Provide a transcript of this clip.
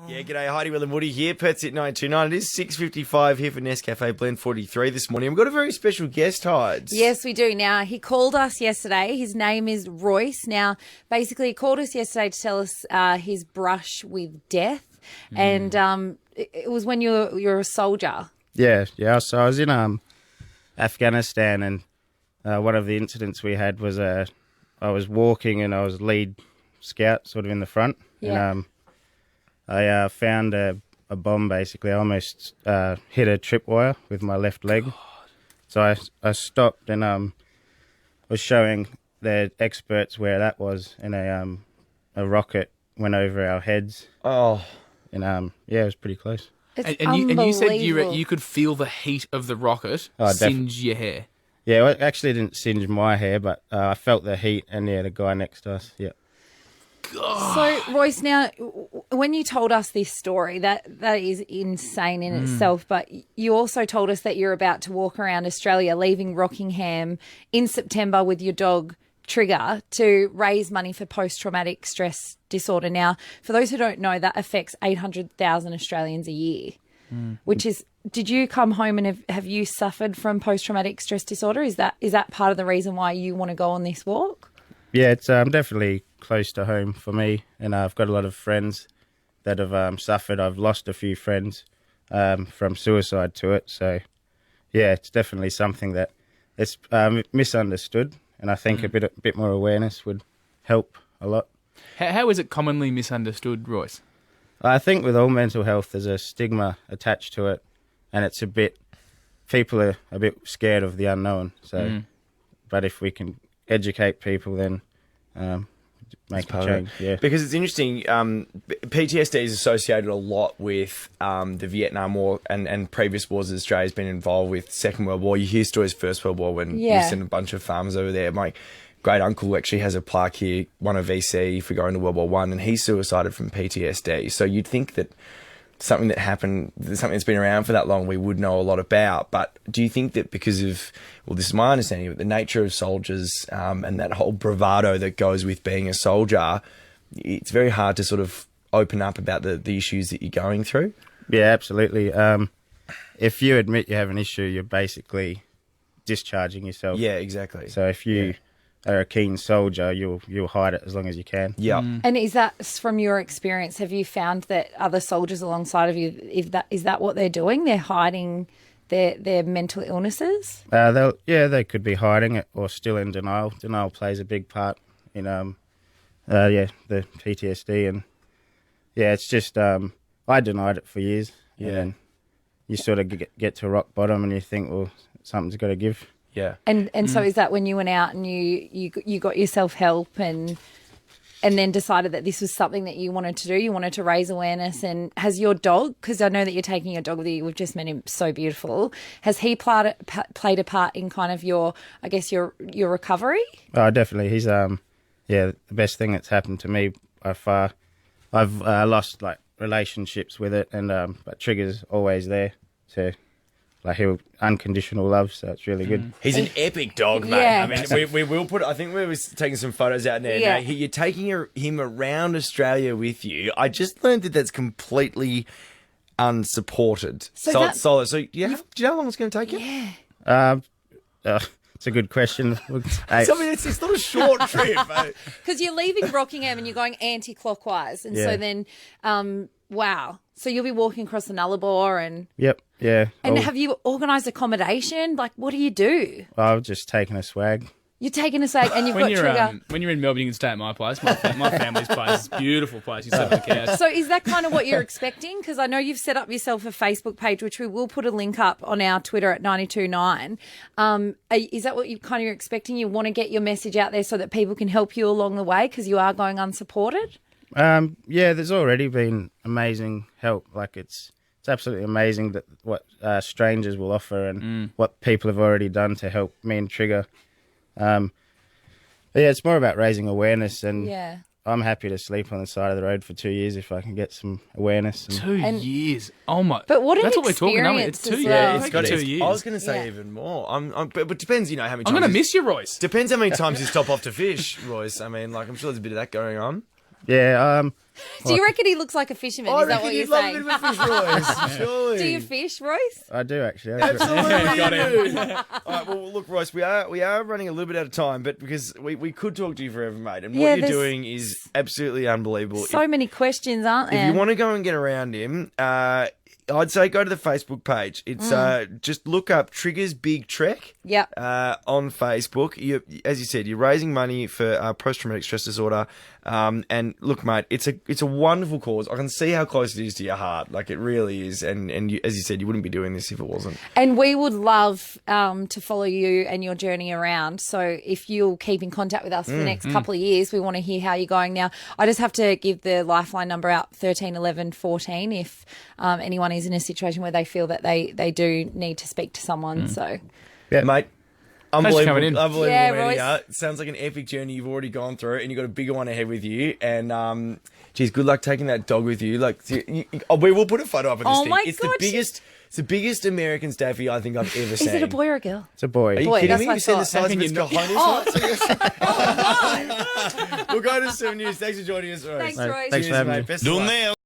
Yeah, g'day, Heidi, Will and Woody here, Pets at 929. It is 6:55 here for Nescafe Blend 43 this morning. We've got a very special guest, Hides. Yes, we do. Now, he called us yesterday. His name is Royce. Now, basically, he called us yesterday to tell us his brush with death. And it was when you're a soldier. Yeah. So I was in Afghanistan, and one of the incidents we had was I was walking and I was lead scout, sort of in the front. Yeah. And I found a bomb, basically. I almost hit a tripwire with my left leg. God. So I stopped and was showing the experts where that was, and a rocket went over our heads. Oh. And yeah, it was pretty close. It's And you said unbelievable. you could feel the heat of the rocket Oh, singe your hair. Yeah, well, it actually didn't singe my hair, but I felt the heat, and yeah, the guy next to us, yeah. So, Royce, now, when you told us this story, that is insane in itself, but you also told us that you're about to walk around Australia, leaving Rockingham in September with your dog, Trigger, to raise money for post-traumatic stress disorder. Now, for those who don't know, that affects 800,000 Australians a year, which is... Did you come home and have you suffered from post-traumatic stress disorder? Is that part of the reason why you want to go on this walk? Yeah, it's definitely close to home for me, and I've got a lot of friends that have suffered. I've lost a few friends from suicide to it, so yeah, it's definitely something that it's misunderstood, and I think a bit more awareness would help a lot. How is it commonly misunderstood, Royce? I think with all mental health, there's a stigma attached to it, and it's people are a bit scared of the unknown. So, but if we can educate people, then make a change. Yeah, Because it's interesting, PTSD is associated a lot with the Vietnam War and previous wars that Australia's been involved with. Second World War, you hear stories First World War when you sent a bunch of farmers over there. My great uncle actually has a plaque here, won a VC for going to World War One, and he suicided from PTSD. So you'd think that something that happened, something that's been around for that long, we would know a lot about. But do you think that because of, well, this is my understanding, but the nature of soldiers and that whole bravado that goes with being a soldier, it's very hard to sort of open up about the issues that you're going through? Yeah, absolutely. If you admit you have an issue, you're basically discharging yourself. Yeah, exactly. So if you are a keen soldier, you'll hide it as long as you can. Yeah. And is that from your experience? Have you found that other soldiers alongside of you, is that what they're doing? They're hiding their mental illnesses? They could be hiding it or still in denial. Denial plays a big part in the PTSD, and yeah, it's just I denied it for years. Yeah. And then you sort of get to rock bottom, and you think, well, something's got to give. Yeah. And so is that when you went out and you got yourself help and then decided that this was something that you wanted to do? You wanted to raise awareness. And has your dog, because I know that you're taking your dog with you, we've just met him, so beautiful. Has he played a part in kind of your recovery? Oh, definitely. He's the best thing that's happened to me by far. I've lost like relationships with it, and but Trigger's always there to. Like, he'll unconditional love, so it's really good. He's an epic dog, mate. Yeah. I mean, we will put. I think we were taking some photos out there. Yeah. Now, you're taking him around Australia with you. I just learned that that's completely unsupported. So Solid. So do you know how long it's going to take you? Yeah. It's a good question. I mean, it's not a short trip. Because you're leaving Rockingham and you're going anti-clockwise. And so then, wow. So you'll be walking across the Nullarbor and... Yep, yeah. And have you organised accommodation? Like, what do you do? I've just taken a swag. You're taking a swag and you've got Trigger. When you're in Melbourne, you can stay at my place. My family's place. It's a beautiful place. You sit on the couch. So is that kind of what you're expecting? Because I know you've set up yourself a Facebook page, which we will put a link up on our Twitter at 929. Is that what you're expecting? You want to get your message out there so that people can help you along the way because you are going unsupported? Yeah, there's already been amazing help. Like, it's absolutely amazing that what strangers will offer and what people have already done to help me and Trigger. But yeah, it's more about raising awareness, and I'm happy to sleep on the side of the road for 2 years if I can get some awareness. 2 years. Oh my! But what an That's what we're talking about. experience It's 2 as years. well. It's got 2 2 years. I was going to say even more. But it depends, how many times. I'm going to miss you, Royce. Depends how many times you stop off to fish, Royce. I mean, like, I'm sure there's a bit of that going on. Yeah. Do you reckon he looks like a fisherman? Is that what you're saying? Love a bit of a fish, Royce. Surely. Do you fish, Royce? I do actually. Absolutely. Got him. All right, well, look, Royce, we are running a little bit out of time, but because we could talk to you forever, mate, and Yeah, what you're there's doing is absolutely unbelievable. So many questions, aren't there? If you want to go and get around him, I'd say go to the Facebook page. It's just look up Trigger's Big Trek. Yep. On Facebook. As you said, you're raising money for post-traumatic stress disorder. And look, mate, it's a wonderful cause. I can see how close it is to your heart. Like, it really is. And you, as you said, you wouldn't be doing this if it wasn't. And we would love to follow you and your journey around. So if you'll keep in contact with us for the next couple of years, we want to hear how you're going. Now, I just have to give the Lifeline number out, 13 11 14, if anyone is in a situation where they feel that they do need to speak to someone. So, yeah, mate. Unbelievable, coming in. unbelievable Yeah, meeting Royce. you. It sounds like an epic journey you've already gone through, and you've got a bigger one ahead with you. And, geez, good luck taking that dog with you. Like, we will put a photo up of this Oh thing. my It's God, it's the biggest American Staffy I think I've ever seen. is it a boy or a girl? It's a boy. Are you Boy, kidding that's me? what I You've seen the thought. size of its cojones? Oh, We'll go to 7 News. Thanks for joining us, Royce. Thanks, Royce. Thanks for having me. Best of luck.